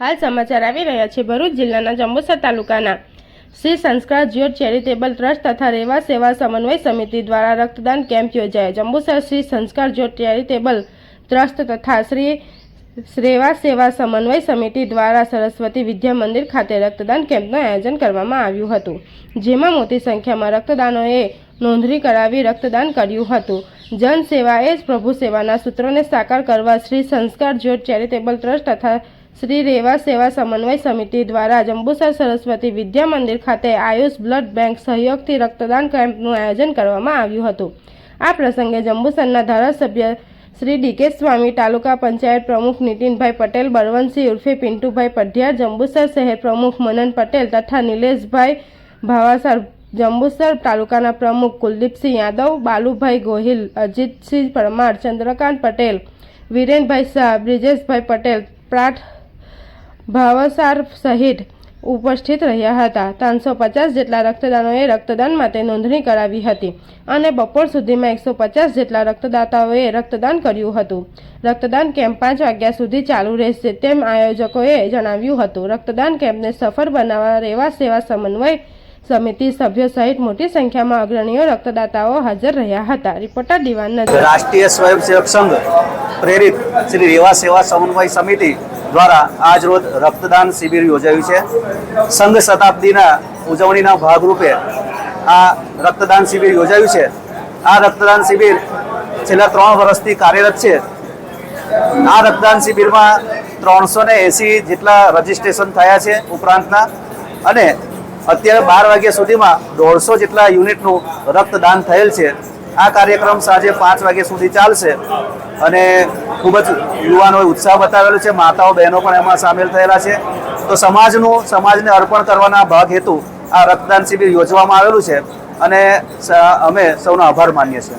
હાલ સમાચાર આવી રહ્યા છે ભરૂચ જિલ્લાના જંબુસર તાલુકાના શ્રી સંસ્કાર જ્યોત ચેરિટેબલ ટ્રસ્ટ તથા રેવા સેવા સમન્વય સમિતિ દ્વારા રક્તદાન કેમ્પ યોજાયો। જંબુસર શ્રી સંસ્કાર જ્યોત ચેરિટેબલ ટ્રસ્ટ તથા શ્રી રેવા સેવા સમન્વય સમિતિ દ્વારા સરસ્વતી વિદ્યા મંદિર ખાતે રક્તદાન કેમ્પનું આયોજન કરવામાં આવ્યું હતું, જેમાં મોટી સંખ્યામાં રક્તદાનોએ નોંધણી કરાવી રક્તદાન કર્યું હતું। જન સેવા એ જ પ્રભુ સેવાના સૂત્રોને સાકાર કરવા શ્રી સંસ્કાર જ્યોત ચેરિટેબલ ટ્રસ્ટ તથા શ્રી રેવા સેવા સમન્વય સમિતિ દ્વારા જંબુસર સરસ્વતી વિદ્યા મંદિર ખાતે આયુષ બ્લડ બેંક સહયોગથી રક્તદાન કેમ્પનું આયોજન કરવામાં આવ્યું હતું। આ પ્રસંગે જંબુસરના ધારાસભ્ય શ્રી ડીકે સ્વામી, તાલુકા પંચાયત પ્રમુખ નીતિનભાઈ પટેલ, બળવંતસિંહ ઉર્ફે પિન્ટુભાઈ પઢિયાર, જંબુસર શહેર પ્રમુખ મનન પટેલ તથા નિલેશભાઈ ભાવાસર, જંબુસર તાલુકાના પ્રમુખ કુલદીપસિંહ યાદવ, બાલુભાઈ ગોહિલ, અજીતસિંહ પરમાર, ચંદ્રકાંત પટેલ, વિરેનભાઈ શાહ, બ્રિજેશભાઈ પટેલ, પ્રાઠ ભાવસાર સહિત ઉપસ્થિત રહ્યા હતા। 350 જેટલા રક્તદાનોએ રક્તદાન માટે નોંધણી કરાવી હતી અને બપોર સુધીમાં 150 જેટલા રક્તદાતાઓએ રક્તદાન કર્યું હતું। રક્તદાન કેમ્પ 5 વાગ્યા સુધી ચાલુ રહેશે તેમ આયોજકોએ જણાવ્યું હતું। રક્તદાન કેમ્પને સફળ બનાવવા રેવા સેવા સમન્વય સમિતિ સભ્યો સહિત મોટી સંખ્યામાં અગ્રણીઓ રક્તદાતાઓ હાજર રહ્યા હતા। રિપોર્ટર દીવાન નજર। રાષ્ટ્રીય સ્વયંસેવક સંઘ પ્રેરિત શ્રી રેવા સેવા સમન્વય સમિતિ દ્વારા આજ રોજ રક્તદાન શિબિર યોજાયું છે। સંઘ શતાબ્દીના ઉજવણીના ભાગરૂપે આ રક્તદાન શિબિર યોજાયું છે। આ રક્તદાન શિબિર છેલ્લા 3 વર્ષથી કાર્યરત છે। આ રક્તદાન શિબિરમાં 380 જેટલા રજીસ્ટ્રેશન થયા છે ઉપરાંતના, અને અત્યારે 12 વાગ્યા સુધીમાં 150 જેટલા યુનિટનું રક્તદાન થયેલ છે। આ કાર્યક્રમ સાંજે 5 વાગ્યા સુધી ચાલશે અને ખૂબ જ યુવાનોએ ઉત્સાહ બતાવેલો છે। માતાઓ બહેનો પણ એમાં સામેલ થયેલા છે। તો સમાજને અર્પણ કરવાના ભાગ હેતુ આ રક્તદાન શિબિર યોજવામાં આવેલું છે અને અમે સૌનો આભાર માનીએ છીએ।